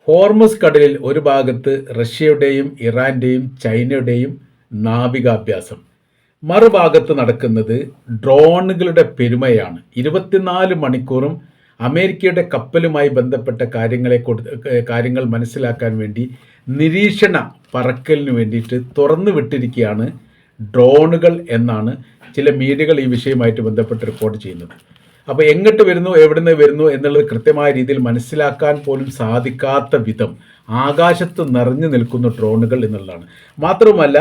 Hormuz കടലിൽ ഒരു ഭാഗത്ത് റഷ്യയുടെയും ഇറാൻ്റെയും ചൈനയുടെയും നാവികാഭ്യാസം, മറുഭാഗത്ത് നടക്കുന്നത് ഡ്രോണുകളുടെ പെരുമയാണ്. 24 മണിക്കൂറും അമേരിക്കയുടെ കപ്പലുമായി ബന്ധപ്പെട്ട കാര്യങ്ങൾ മനസ്സിലാക്കാൻ വേണ്ടി നിരീക്ഷണ പറക്കലിന് വേണ്ടിയിട്ട് തുറന്നു വിട്ടിരിക്കുകയാണ് ഡ്രോണുകൾ എന്നാണ് ചില മീഡിയകൾ ഈ വിഷയവുമായിട്ട് ബന്ധപ്പെട്ട് റിപ്പോർട്ട് ചെയ്യുന്നത്. അപ്പോൾ എങ്ങോട്ട് വരുന്നു, എവിടെ നിന്ന് വരുന്നു എന്നുള്ളത് കൃത്യമായ രീതിയിൽ മനസ്സിലാക്കാൻ പോലും സാധിക്കാത്ത വിധം ആകാശത്ത് നിറഞ്ഞു നിൽക്കുന്ന ഡ്രോണുകൾ എന്നുള്ളതാണ്. മാത്രവുമല്ല,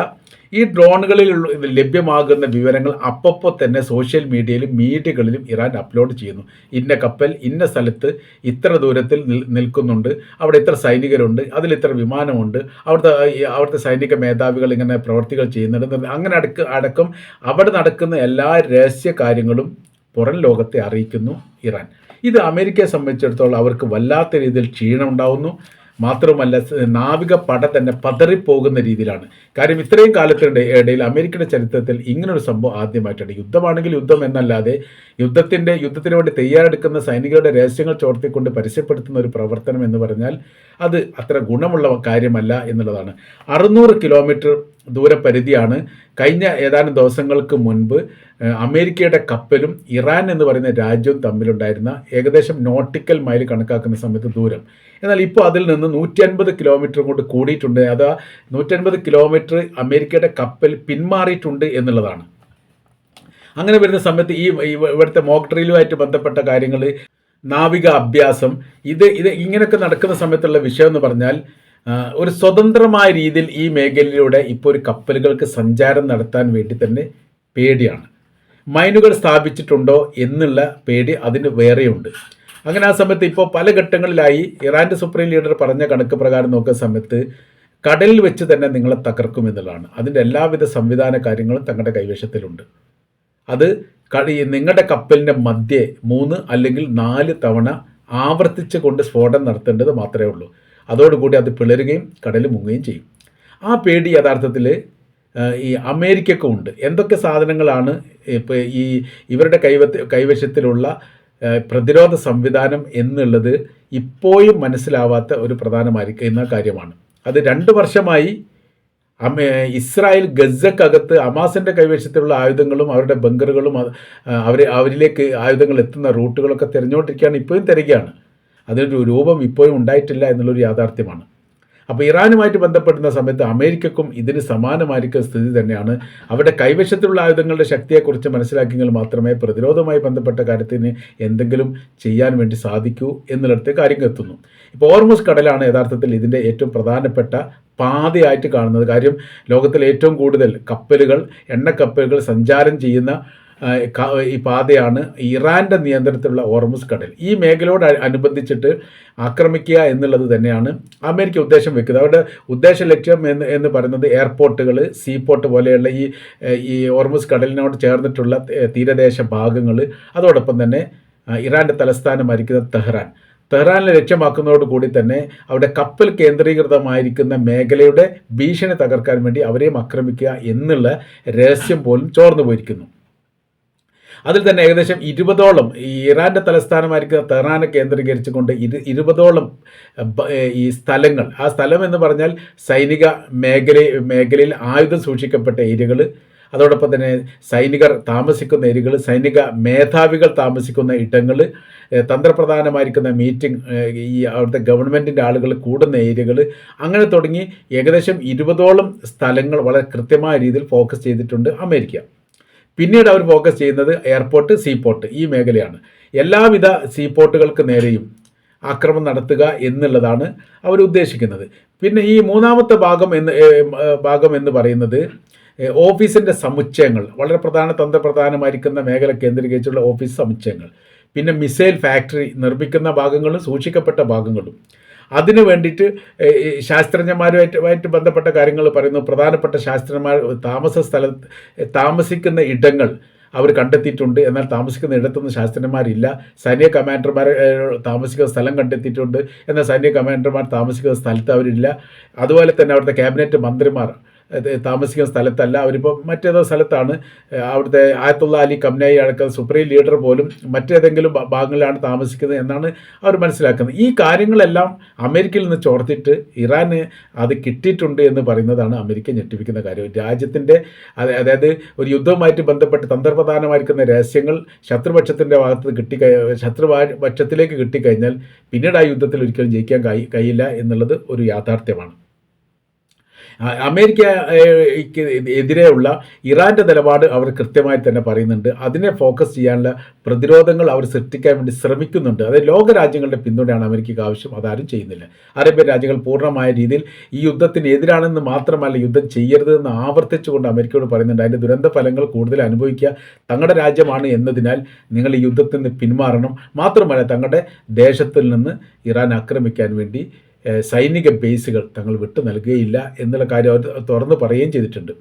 ഈ ഡ്രോണുകളിൽ ലഭ്യമാകുന്ന വിവരങ്ങൾ അപ്പോൾ തന്നെ സോഷ്യൽ മീഡിയയിലും മീഡിയകളിലും ഇറാൻ അപ്ലോഡ് ചെയ്യുന്നു. ഇന്ന കപ്പൽ ഇന്ന സ്ഥലത്ത് ഇത്ര ദൂരത്തിൽ നിൽക്കുന്നുണ്ട്, അവിടെ ഇത്ര സൈനികരുണ്ട്, അതിൽ ഇത്ര വിമാനമുണ്ട്, അവിടുത്തെ സൈനിക മേധാവികൾ ഇങ്ങനെ പ്രവർത്തികൾ ചെയ്യുന്നുണ്ട്. അങ്ങനെ അടക്കം അവിടെ നടക്കുന്ന എല്ലാ രഹസ്യ കാര്യങ്ങളും പുറം ലോകത്തെ അറിയിക്കുന്നു ഇറാൻ. ഇത് അമേരിക്കയെ സംബന്ധിച്ചിടത്തോളം അവർക്ക് വല്ലാത്ത രീതിയിൽ ക്ഷീണം ഉണ്ടാവുന്നു. മാത്രമല്ല, നാവിക പട തന്നെ പതറിപ്പോകുന്ന രീതിയിലാണ്. കാര്യം ഇത്രയും കാലത്തിൻ്റെ ഇടയിൽ അമേരിക്കയുടെ ചരിത്രത്തിൽ ഇങ്ങനൊരു സംഭവം ആദ്യമായിട്ടാണ്. യുദ്ധമാണെങ്കിൽ യുദ്ധം എന്നല്ലാതെ യുദ്ധത്തിന് വേണ്ടി തയ്യാറെടുക്കുന്ന സൈനികരുടെ രഹസ്യങ്ങൾ ചോർത്തിക്കൊണ്ട് പരസ്യപ്പെടുത്തുന്ന ഒരു പ്രവർത്തനം എന്ന് പറഞ്ഞാൽ അത് അത്ര ഗുണമുള്ള കാര്യമല്ല എന്നുള്ളതാണ്. 600 കിലോമീറ്റർ ദൂരപരിധിയാണ് കഴിഞ്ഞ ഏതാനും ദിവസങ്ങൾക്ക് മുൻപ് അമേരിക്കയുടെ കപ്പലും ഇറാൻ എന്ന് പറയുന്ന രാജ്യവും തമ്മിലുണ്ടായിരുന്ന ഏകദേശം നോട്ടിക്കൽ മൈൽ കണക്കാക്കുന്ന സമയത്ത് ദൂരം. എന്നാൽ ഇപ്പോൾ അതിൽ നിന്ന് 150 കിലോമീറ്റർ കൊണ്ട് കൂടിയിട്ടുണ്ട്. അത് 150 കിലോമീറ്റർ അമേരിക്കയുടെ കപ്പൽ പിന്മാറിയിട്ടുണ്ട് എന്നുള്ളതാണ്. അങ്ങനെ വരുന്ന സമയത്ത് ഇവിടുത്തെ മോക്ക് ഡ്രില്ലുമായിട്ട് ബന്ധപ്പെട്ട കാര്യങ്ങൾ, നാവിക അഭ്യാസം, ഇത് ഇങ്ങനെയൊക്കെ നടക്കുന്ന സമയത്തുള്ള വിഷയം എന്ന് പറഞ്ഞാൽ ഒരു സ്വതന്ത്രമായ രീതിയിൽ ഈ മേഖലയിലൂടെ ഇപ്പോൾ ഒരു കപ്പലുകൾക്ക് സഞ്ചാരം നടത്താൻ വേണ്ടി തന്നെ പേടിയാണ്. മൈനുകൾ സ്ഥാപിച്ചിട്ടുണ്ടോ എന്നുള്ള പേടി അതിന് വേറെയുണ്ട്. അങ്ങനെ ആ സമയത്ത് ഇപ്പോൾ പല ഘട്ടങ്ങളിലായി ഇറാൻ്റെ സുപ്രീം ലീഡർ പറഞ്ഞ കണക്ക് പ്രകാരം നോക്കുന്ന സമയത്ത് കടലിൽ വെച്ച് തന്നെ നിങ്ങളെ തകർക്കും എന്നുള്ളതാണ്. അതിൻ്റെ എല്ലാവിധ സംവിധാന കാര്യങ്ങളും തങ്ങളുടെ കൈവശത്തിലുണ്ട്. അത് നിങ്ങളുടെ കപ്പലിൻ്റെ മധ്യേ 3 അല്ലെങ്കിൽ 4 തവണ ആവർത്തിച്ച് കൊണ്ട് സ്ഫോടനം നടത്തേണ്ടത് മാത്രമേ ഉള്ളൂ. അതോടുകൂടി അത് പിളരുകയും കടൽ മുങ്ങുകയും ചെയ്യും. ആ പേടി യഥാർത്ഥത്തിൽ ഈ അമേരിക്കയ്ക്കും ഉണ്ട്. എന്തൊക്കെ സാധനങ്ങളാണ് ഇപ്പോൾ ഇവരുടെ കൈവശത്തിലുള്ള പ്രതിരോധ സംവിധാനം എന്നുള്ളത് ഇപ്പോഴും മനസ്സിലാവാത്ത ഒരു പ്രധാനമായിരിക്കുന്ന കാര്യമാണ്. അത് 2 വർഷമായി ഇസ്രായേൽ ഗസക്കകത്ത് ഹമാസിൻ്റെ കൈവശത്തിലുള്ള ആയുധങ്ങളും അവരുടെ ബങ്കറുകളും അവരിലേക്ക് ആയുധങ്ങൾ എത്തുന്ന റൂട്ടുകളൊക്കെ തിരഞ്ഞുകൊണ്ടിരിക്കുകയാണ്, ഇപ്പോഴും തിരയുകയാണ്. അതിനൊരു രൂപം ഇപ്പോഴും ഉണ്ടായിട്ടില്ല എന്നുള്ളൊരു യാഥാർത്ഥ്യമാണ്. അപ്പോൾ ഇറാനുമായിട്ട് ബന്ധപ്പെടുന്ന സമയത്ത് അമേരിക്കക്കും ഇതിന് സമാനമായിരിക്കുന്ന സ്ഥിതി തന്നെയാണ്. അവരുടെ കൈവശത്തിലുള്ള ആയുധങ്ങളുടെ ശക്തിയെക്കുറിച്ച് മനസ്സിലാക്കിയെങ്കിൽ മാത്രമേ പ്രതിരോധവുമായി ബന്ധപ്പെട്ട കാര്യത്തിന് എന്തെങ്കിലും ചെയ്യാൻ വേണ്ടി സാധിക്കൂ എന്നുള്ളിടത്ത് കാര്യങ്ങൾ എത്തുന്നു. ഇപ്പോൾ ഹോർമുസ് കടലാണ് യഥാർത്ഥത്തിൽ ഇതിൻ്റെ ഏറ്റവും പ്രധാനപ്പെട്ട പാതയായിട്ട് കാണുന്നത്. കാര്യം ലോകത്തിലെ ഏറ്റവും കൂടുതൽ കപ്പലുകൾ, എണ്ണക്കപ്പലുകൾ സഞ്ചാരം ചെയ്യുന്ന ഈ പാതയാണ് ഇറാൻ്റെ നിയന്ത്രണത്തിലുള്ള ഹോർമുസ് കടൽ. ഈ മേഖലയോട് അനുബന്ധിച്ചിട്ട് ആക്രമിക്കുക എന്നുള്ളത് തന്നെയാണ് അമേരിക്ക ഉദ്ദേശം വെക്കുന്നത്. അവരുടെ ഉദ്ദേശ ലക്ഷ്യം എന്ന് പറയുന്നത് എയർപോർട്ടുകൾ, സീപോർട്ട് പോലെയുള്ള ഈ ഹോർമുസ് കടലിനോട് ചേർന്നിട്ടുള്ള തീരദേശ ഭാഗങ്ങൾ, അതോടൊപ്പം തന്നെ ഇറാൻ്റെ തലസ്ഥാനമായിരിക്കുന്ന തെഹ്റാനിലെ ലക്ഷ്യമാക്കുന്നതോടുകൂടി തന്നെ അവിടെ കപ്പൽ കേന്ദ്രീകൃതമായിരിക്കുന്ന മേഖലയുടെ ഭീഷണി തകർക്കാൻ വേണ്ടി അവരെയും ആക്രമിക്കുക എന്നുള്ള രഹസ്യം പോലും ചോർന്നു പോയിരിക്കുന്നു. അതിൽ തന്നെ ഏകദേശം 20ഓളം ഈ ഇറാൻ്റെ തലസ്ഥാനമായിരിക്കുന്ന തെഹ്റാനെ കേന്ദ്രീകരിച്ചുകൊണ്ട് 20ഓളം ഈ സ്ഥലങ്ങൾ, ആ സ്ഥലം എന്ന് പറഞ്ഞാൽ സൈനിക മേഖലയിൽ ആയുധം സൂക്ഷിക്കപ്പെട്ട ഏരിയകൾ, അതോടൊപ്പം തന്നെ സൈനികർ താമസിക്കുന്ന ഏരിയകൾ, സൈനിക മേധാവികൾ താമസിക്കുന്ന ഇടങ്ങൾ, തന്ത്രപ്രധാനമായിരിക്കുന്ന മീറ്റിംഗ്, ഈ അവിടുത്തെ ഗവൺമെൻറ്റിൻ്റെ ആളുകൾ കൂടുന്ന ഏരിയകൾ, അങ്ങനെ തുടങ്ങി ഏകദേശം 20ഓളം സ്ഥലങ്ങൾ വളരെ കൃത്യമായ രീതിയിൽ ഫോക്കസ് ചെയ്തിട്ടുണ്ട് അമേരിക്ക. പിന്നീട് അവർ ഫോക്കസ് ചെയ്യുന്നത് എയർപോർട്ട്, സീപോർട്ട്, ഈ മേഖലയാണ്. എല്ലാവിധ സീപോർട്ടുകൾക്ക് നേരെയും ആക്രമണം നടത്തുക എന്നുള്ളതാണ് അവർ ഉദ്ദേശിക്കുന്നത്. പിന്നെ ഈ മൂന്നാമത്തെ ഭാഗം എന്ന് പറയുന്നത് ഓഫീസിൻ്റെ സമുച്ചയങ്ങൾ, വളരെ തന്ത്രപ്രധാനമായിരിക്കുന്ന മേഖല കേന്ദ്രീകരിച്ചുള്ള ഓഫീസ് സമുച്ചയങ്ങൾ, പിന്നെ മിസൈൽ ഫാക്ടറി നിർമ്മിക്കുന്ന ഭാഗങ്ങളും സൂക്ഷിക്കപ്പെട്ട ഭാഗങ്ങളും, അതിനു വേണ്ടിയിട്ട് ശാസ്ത്രജ്ഞന്മാരുമായിട്ട് ബന്ധപ്പെട്ട കാര്യങ്ങൾ പറയുന്നു. പ്രധാനപ്പെട്ട ശാസ്ത്രജ്ഞന്മാർ താമസിക്കുന്ന ഇടങ്ങൾ അവർ കണ്ടെത്തിയിട്ടുണ്ട്. എന്നാൽ താമസിക്കുന്ന ഇടത്തൊന്നും ശാസ്ത്രജ്ഞന്മാരില്ല. സൈനിക കമാൻഡർമാർ താമസിക്കുന്ന സ്ഥലം കണ്ടെത്തിയിട്ടുണ്ട്. എന്നാൽ സൈനിക കമാൻഡർമാർ താമസിക്കുന്ന സ്ഥലത്ത് അവരില്ല. അതുപോലെ തന്നെ അവിടുത്തെ ക്യാബിനറ്റ് മന്ത്രിമാർ താമസിക്കുന്ന സ്ഥലത്തല്ല, അവരിപ്പോൾ മറ്റേതോ സ്ഥലത്താണ്. അവിടുത്തെ ആയത്തുള്ള അലി ഖംനേയി അടക്കം സുപ്രീം ലീഡർ പോലും മറ്റേതെങ്കിലും ഭാഗങ്ങളിലാണ് താമസിക്കുന്നത് എന്നാണ് അവർ മനസ്സിലാക്കുന്നത്. ഈ കാര്യങ്ങളെല്ലാം അമേരിക്കയിൽ നിന്ന് ചോർത്തിട്ട് ഇറാന് അത് കിട്ടിയിട്ടുണ്ട് എന്ന് പറയുന്നതാണ് അമേരിക്ക ഞെട്ടിപ്പിക്കുന്ന കാര്യം. രാജ്യത്തിൻ്റെ അതായത് ഒരു യുദ്ധവുമായിട്ട് ബന്ധപ്പെട്ട് തന്ത്രപ്രധാനമായിരിക്കുന്ന രഹസ്യങ്ങൾ ശത്രുപക്ഷത്തിൻ്റെ ഭാഗത്ത് ശത്രുപക്ഷത്തിലേക്ക് കിട്ടിക്കഴിഞ്ഞാൽ പിന്നീട് ആ യുദ്ധത്തിൽ ഒരിക്കലും ജയിക്കാൻ കഴിയില്ല എന്നുള്ളത് ഒരു യാഥാർത്ഥ്യമാണ്. അമേരിക്കയ്ക്ക് എതിരെയുള്ള ഇറാൻ്റെ നിലപാട് അവർ കൃത്യമായി തന്നെ പറയുന്നുണ്ട്. അതിനെ ഫോക്കസ് ചെയ്യാനുള്ള പ്രതിരോധങ്ങൾ അവർ സൃഷ്ടിക്കാൻ വേണ്ടി ശ്രമിക്കുന്നുണ്ട്. അതായത് ലോകരാജ്യങ്ങളുടെ പിന്തുണയാണ് അമേരിക്കയ്ക്ക് ആവശ്യം, അതാരും ചെയ്യുന്നില്ല. അറേബ്യൻ രാജ്യങ്ങൾ പൂർണ്ണമായ രീതിയിൽ ഈ യുദ്ധത്തിന് എതിരാണെന്ന് മാത്രമല്ല, യുദ്ധം ചെയ്യരുതെന്ന് ആവർത്തിച്ചുകൊണ്ട് അമേരിക്കയോട് പറയുന്നുണ്ട്. അതിൻ്റെ ദുരന്ത ഫലങ്ങൾ കൂടുതൽ അനുഭവിക്കുക തങ്ങളുടെ രാജ്യമാണ് എന്നതിനാൽ നിങ്ങൾ ഈ യുദ്ധത്തിൽ നിന്ന് പിന്മാറണം. മാത്രമല്ല തങ്ങളുടെ ദേശത്തിൽ നിന്ന് ഇറാൻ ആക്രമിക്കാൻ വേണ്ടി സൈനിക ബേസുകൾ തങ്ങൾ വിട്ടു നൽകുകയില്ല എന്നുള്ള കാര്യം അവർ തുറന്ന് പറയുകയും ചെയ്തിട്ടുണ്ട്.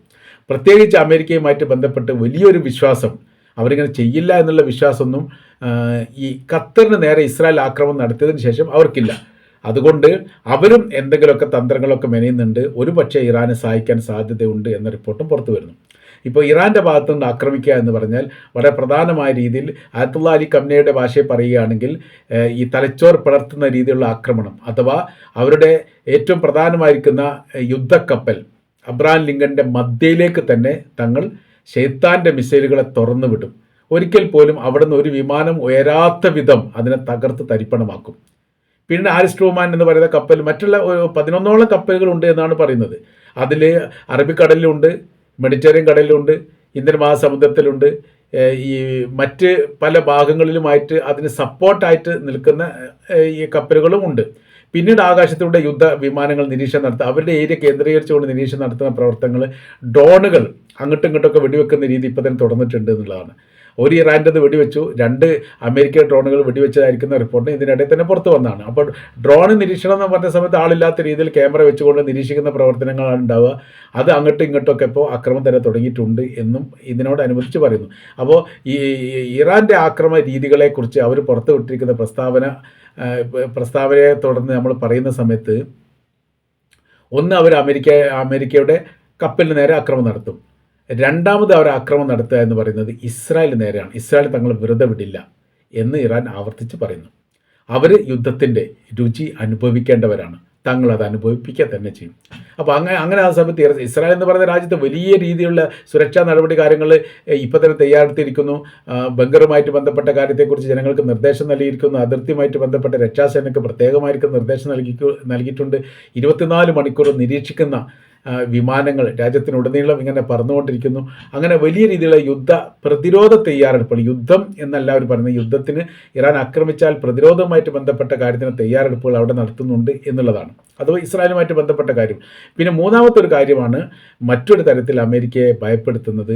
പ്രത്യേകിച്ച് അമേരിക്കയുമായിട്ട് ബന്ധപ്പെട്ട് വലിയൊരു വിശ്വാസം അവരിങ്ങനെ ചെയ്യില്ല എന്നുള്ള വിശ്വാസമൊന്നും ഈ ഖത്തറിന് നേരെ ഇസ്രായേൽ ആക്രമണം നടത്തിയതിന് ശേഷം അവർക്കില്ല. അതുകൊണ്ട് അവരും എന്തെങ്കിലുമൊക്കെ തന്ത്രങ്ങളൊക്കെ മെനയുന്നുണ്ട്. ഒരു പക്ഷേ ഇറാനെ സഹായിക്കാൻ സാധ്യതയുണ്ട് എന്ന റിപ്പോർട്ടും പുറത്തു വരുന്നു. ഇപ്പോൾ ഇറാൻ്റെ ഭാഗത്തുനിന്ന് ആക്രമിക്കുക എന്ന് പറഞ്ഞാൽ വളരെ പ്രധാനമായ രീതിയിൽ ആയത്തുള്ള അലി ഖംനേയുടെ ഭാഷയെ പറയുകയാണെങ്കിൽ ഈ തലച്ചോർ പിളർത്തുന്ന രീതിയിലുള്ള ആക്രമണം, അഥവാ അവരുടെ ഏറ്റവും പ്രധാനമായിരിക്കുന്ന യുദ്ധക്കപ്പൽ അബ്രഹാം ലിങ്കൻ്റെ മധ്യയിലേക്ക് തന്നെ തങ്ങൾ ശൈത്താൻ്റെ മിസൈലുകളെ തുറന്നു വിടും. ഒരിക്കൽ പോലും അവിടെ നിന്ന് ഒരു വിമാനം ഉയരാത്ത വിധം അതിനെ തകർത്ത് തരിപ്പണമാക്കും. പിന്നെ ആരിസ് ട്രൂമാൻ എന്ന് പറയുന്ന കപ്പൽ, മറ്റുള്ള 11ഓളം കപ്പലുകളുണ്ട് എന്നാണ് പറയുന്നത്. അതിൽ അറബിക്കടലിലുണ്ട്, മെഡിറ്ററേനിയൻ കടലിലുണ്ട്, ഇന്ത്യൻ മഹാസമുദ്രത്തിലുണ്ട്, ഈ മറ്റ് പല ഭാഗങ്ങളിലുമായിട്ട് അതിന് സപ്പോർട്ടായിട്ട് നിൽക്കുന്ന ഈ കപ്പലുകളും ഉണ്ട്. പിന്നീട് ആകാശത്തിലൂടെ യുദ്ധ വിമാനങ്ങൾ നിരീക്ഷണം നടത്തുക, അവരുടെ ഏരിയ കേന്ദ്രീകരിച്ചുകൊണ്ട് നിരീക്ഷണം നടത്തുന്ന പ്രവർത്തനങ്ങൾ, ഡ്രോണുകൾ അങ്ങോട്ടും ഇങ്ങോട്ടൊക്കെ വെടിവെക്കുന്ന രീതി ഇപ്പോൾ തന്നെ തുടർന്നിട്ടുണ്ട് എന്നുള്ളതാണ്. ഒരു ഇറാൻ്റെത് വെടിവെച്ചു, 2 അമേരിക്കൻ ഡ്രോണുകൾ വെടിവെച്ചതായിരിക്കുന്ന റിപ്പോർട്ട് ഇതിനിടയിൽ തന്നെ പുറത്തു വന്നതാണ്. അപ്പോൾ ഡ്രോൺ നിരീക്ഷണം എന്ന് പറഞ്ഞ സമയത്ത് ആളില്ലാത്ത രീതിയിൽ ക്യാമറ വെച്ചുകൊണ്ട് നിരീക്ഷിക്കുന്ന പ്രവർത്തനങ്ങളാണ് ഉണ്ടാവുക. അത് അങ്ങോട്ടും ഇങ്ങോട്ടൊക്കെ ഇപ്പോൾ ആക്രമണം തന്നെ തുടങ്ങിയിട്ടുണ്ട് എന്നും ഇതിനോടനുബന്ധിച്ച് പറയുന്നു. അപ്പോൾ ഈ ഇറാൻ്റെ ആക്രമണ രീതികളെക്കുറിച്ച് അവർ പുറത്തു വിട്ടിരിക്കുന്ന പ്രസ്താവനയെ തുടർന്ന് നമ്മൾ പറയുന്ന സമയത്ത്, ഒന്ന്, അവർ അമേരിക്കയുടെ കപ്പലിന് നേരെ ആക്രമണം നടത്തും. രണ്ടാമത് അവർ ആക്രമണം നടത്തുക എന്ന് പറയുന്നത് ഇസ്രായേലിന് നേരെയാണ്. ഇസ്രായേൽ തങ്ങൾ വെറുതെ വിടില്ല എന്ന് ഇറാൻ ആവർത്തിച്ച് പറയുന്നു. അവർ യുദ്ധത്തിൻ്റെ രുചി അനുഭവിക്കേണ്ടവരാണ്, തങ്ങൾ അത് അനുഭവിപ്പിക്കുക തന്നെ ചെയ്യും. അപ്പോൾ അങ്ങനെ ആ സമയത്ത് ഇസ്രായേൽ എന്ന് പറയുന്ന രാജ്യത്ത് വലിയ രീതിയിലുള്ള സുരക്ഷാ നടപടി കാര്യങ്ങൾ ഇപ്പോൾ തന്നെ തയ്യാറെടുത്തിരിക്കുന്നു. ബങ്കറുമായിട്ട് ബന്ധപ്പെട്ട കാര്യത്തെക്കുറിച്ച് ജനങ്ങൾക്ക് നിർദ്ദേശം നൽകിയിരിക്കുന്നു. അതിർത്തിയുമായിട്ട് ബന്ധപ്പെട്ട രക്ഷാസേനയ്ക്ക് പ്രത്യേകമായിരിക്കും നിർദ്ദേശം നൽകിയിട്ടുണ്ട്. 24 മണിക്കൂർ നിരീക്ഷിക്കുന്ന വിമാനങ്ങൾ രാജ്യത്തിനുടനീളം ഇങ്ങനെ പറന്നുകൊണ്ടിരിക്കുന്നു. അങ്ങനെ വലിയ രീതിയിലുള്ള യുദ്ധ പ്രതിരോധ തയ്യാറെടുപ്പുകൾ, യുദ്ധം എന്നല്ല അവർ പറയുന്നത്, യുദ്ധത്തിന് ഇറാൻ ആക്രമിച്ചാൽ പ്രതിരോധവുമായിട്ട് ബന്ധപ്പെട്ട കാര്യത്തിന് തയ്യാറെടുപ്പുകൾ അവിടെ നടത്തുന്നുണ്ട് എന്നുള്ളതാണ്. അത് ഇസ്രായേലുമായിട്ട് ബന്ധപ്പെട്ട കാര്യം. പിന്നെ മൂന്നാമത്തെ ഒരു കാര്യമാണ് മറ്റൊരു തരത്തിൽ അമേരിക്കയെ ഭയപ്പെടുത്തുന്നത്.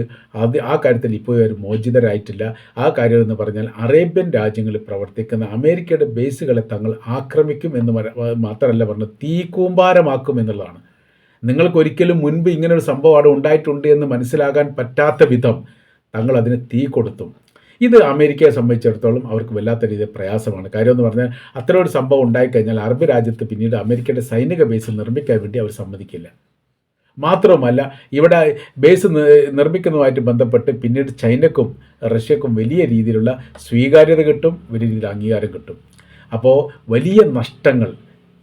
ആ കാര്യത്തിൽ ഇപ്പോൾ ഒരു മോചിതരായിട്ടില്ല. ആ കാര്യം എന്ന് പറഞ്ഞാൽ അറേബ്യൻ രാജ്യങ്ങളിൽ പ്രവർത്തിക്കുന്ന അമേരിക്കയുടെ ബേസുകളെ തങ്ങൾ ആക്രമിക്കും എന്ന് മാത്രമല്ല പറഞ്ഞത്, തീക്കൂമ്പാരമാക്കും എന്നുള്ളതാണ്. നിങ്ങൾക്കൊരിക്കലും മുൻപ് ഇങ്ങനൊരു സംഭവം അവിടെ ഉണ്ടായിട്ടുണ്ട് എന്ന് മനസ്സിലാകാൻ പറ്റാത്ത വിധം തങ്ങൾ അതിന് തീ കൊടുത്തു. ഇത് അമേരിക്കയെ സംബന്ധിച്ചിടത്തോളം അവർക്ക് വല്ലാത്ത രീതിയിൽ പ്രയാസമാണ്. കാര്യം എന്ന് പറഞ്ഞാൽ അത്തരം ഒരു സംഭവം ഉണ്ടായിക്കഴിഞ്ഞാൽ അറബ് രാജ്യത്ത് പിന്നീട് അമേരിക്കയുടെ സൈനിക ബേസ് നിർമ്മിക്കാൻ വേണ്ടി അവർ സമ്മതിക്കില്ല. മാത്രവുമല്ല, ഇവിടെ ബേസ് നിർമ്മിക്കുന്നതുമായിട്ട് ബന്ധപ്പെട്ട് പിന്നീട് ചൈനക്കും റഷ്യക്കും വലിയ രീതിയിലുള്ള സ്വീകാര്യത കിട്ടും, വലിയ രീതിയിൽ അംഗീകാരം കിട്ടും. അപ്പോൾ വലിയ നഷ്ടങ്ങൾ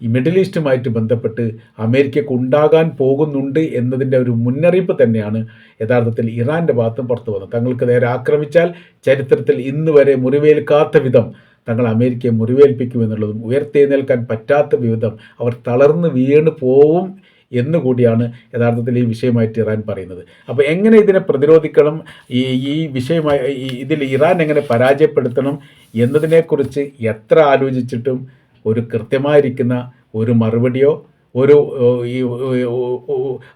ഈ മിഡിൽ ഈസ്റ്റുമായിട്ട് ബന്ധപ്പെട്ട് അമേരിക്കയ്ക്ക് ഉണ്ടാകാൻ പോകുന്നുണ്ട് എന്നതിൻ്റെ ഒരു മുന്നറിയിപ്പ് തന്നെയാണ് യഥാർത്ഥത്തിൽ ഇറാൻ്റെ ഭാഗത്തും പുറത്തു വന്നത്. തങ്ങൾക്ക് നേരെ ആക്രമിച്ചാൽ ചരിത്രത്തിൽ ഇന്ന് വരെ മുറിവേൽക്കാത്ത വിധം തങ്ങൾ അമേരിക്കയെ മുറിവേൽപ്പിക്കുമെന്നുള്ളതും ഉയർത്തെഴുന്നേൽക്കാൻ പറ്റാത്ത വിധം അവർ തളർന്ന് വീണ് പോവും എന്നുകൂടിയാണ് യഥാർത്ഥത്തിൽ ഈ വിഷയമായിട്ട് ഇറാൻ പറയുന്നത്. അപ്പോൾ എങ്ങനെ ഇതിനെ പ്രതിരോധിക്കണം, ഈ വിഷയമായി ഇതിൽ ഇറാൻ എങ്ങനെ പരാജയപ്പെടുത്തണം എന്നതിനെക്കുറിച്ച് എത്ര ആലോചിച്ചിട്ടും ഒരു കൃത്യമായിരിക്കുന്ന ഒരു മറുപടിയോ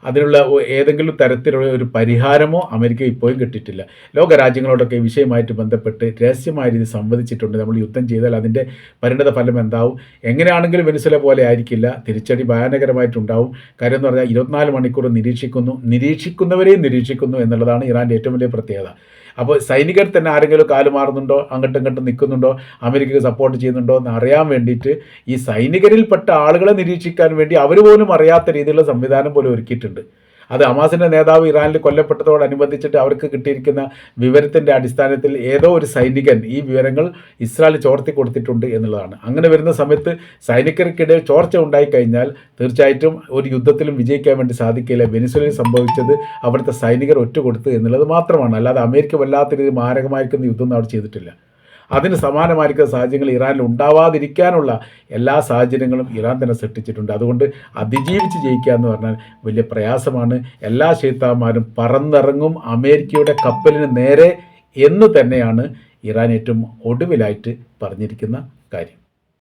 അതിനുള്ള ഏതെങ്കിലും തരത്തിലുള്ള ഒരു പരിഹാരമോ അമേരിക്ക ഇപ്പോഴും കിട്ടിയിട്ടില്ല. ലോകരാജ്യങ്ങളോടൊക്കെ ഈ വിഷയമായിട്ട് ബന്ധപ്പെട്ട് രഹസ്യമായ രീതി സംവദിച്ചിട്ടുണ്ട്. നമ്മൾ യുദ്ധം ചെയ്താൽ അതിൻ്റെ പരിണത ഫലം എന്താവും, എങ്ങനെയാണെങ്കിലും വെനിസ്വേല പോലെ ആയിരിക്കില്ല, തിരിച്ചടി ഭയാനകരമായിട്ടുണ്ടാവും. കാര്യം എന്ന് പറഞ്ഞാൽ 24 മണിക്കൂർ നിരീക്ഷിക്കുന്നവരെയും നിരീക്ഷിക്കുന്നു എന്നുള്ളതാണ് ഇറാൻ്റെ ഏറ്റവും വലിയ പ്രത്യേകത. അപ്പോൾ സൈനികർ തന്നെ ആരെങ്കിലും കാലുമാറുന്നുണ്ടോ, അങ്ങോട്ടും ഇങ്ങോട്ടും നിൽക്കുന്നുണ്ടോ, അമേരിക്കയ്ക്ക് സപ്പോർട്ട് ചെയ്യുന്നുണ്ടോ എന്ന് അറിയാൻ വേണ്ടിയിട്ട് ഈ സൈനികരിൽപ്പെട്ട ആളുകളെ നിരീക്ഷിക്കാൻ വേണ്ടി അവർ പോലും അറിയാത്ത രീതിയിലുള്ള സംവിധാനം പോലും ഒരുക്കിയിട്ടുണ്ട്. അത് ഹമാസിൻ്റെ നേതാവ് ഇറാനിൽ കൊല്ലപ്പെട്ടതോടനുബന്ധിച്ചിട്ട് അവർക്ക് കിട്ടിയിരിക്കുന്ന വിവരത്തിൻ്റെ അടിസ്ഥാനത്തിൽ ഏതോ ഒരു സൈനികൻ ഈ വിവരങ്ങൾ ഇസ്രായേൽ ചോർത്തി കൊടുത്തിട്ടുണ്ട് എന്നുള്ളതാണ്. അങ്ങനെ വരുന്ന സമയത്ത് സൈനികർക്കിടയിൽ ചോർച്ച ഉണ്ടായിക്കഴിഞ്ഞാൽ തീർച്ചയായിട്ടും ഒരു യുദ്ധത്തിലും വിജയിക്കാൻ വേണ്ടി സാധിക്കില്ല. വെനിസ്വേലയിൽ സംഭവിച്ചത് അവിടുത്തെ സൈനികർ ഒറ്റുകൊടുത്തു എന്നുള്ളത് മാത്രമാണ്. അല്ലാതെ അമേരിക്ക വല്ലാത്ത രീതിയിൽ മാരകമായിരിക്കുന്ന യുദ്ധം അവിടെ ചെയ്തിട്ടില്ല. അതിന് സമാനമായിരിക്കുന്ന സാഹചര്യങ്ങൾ ഇറാനിൽ ഉണ്ടാവാതിരിക്കാനുള്ള എല്ലാ സാഹചര്യങ്ങളും ഇറാൻ തന്നെ സൃഷ്ടിച്ചിട്ടുണ്ട്. അതുകൊണ്ട് അതിജീവിച്ച് ജയിക്കുക എന്ന് പറഞ്ഞാൽ വലിയ പ്രയാസമാണ്. എല്ലാ ശൈത്താന്മാരും പറന്നിറങ്ങും അമേരിക്കയുടെ കപ്പലിന് നേരെ എന്ന് തന്നെയാണ് ഇറാൻ ഏറ്റവും ഒടുവിലായിട്ട് പറഞ്ഞിരിക്കുന്ന കാര്യം.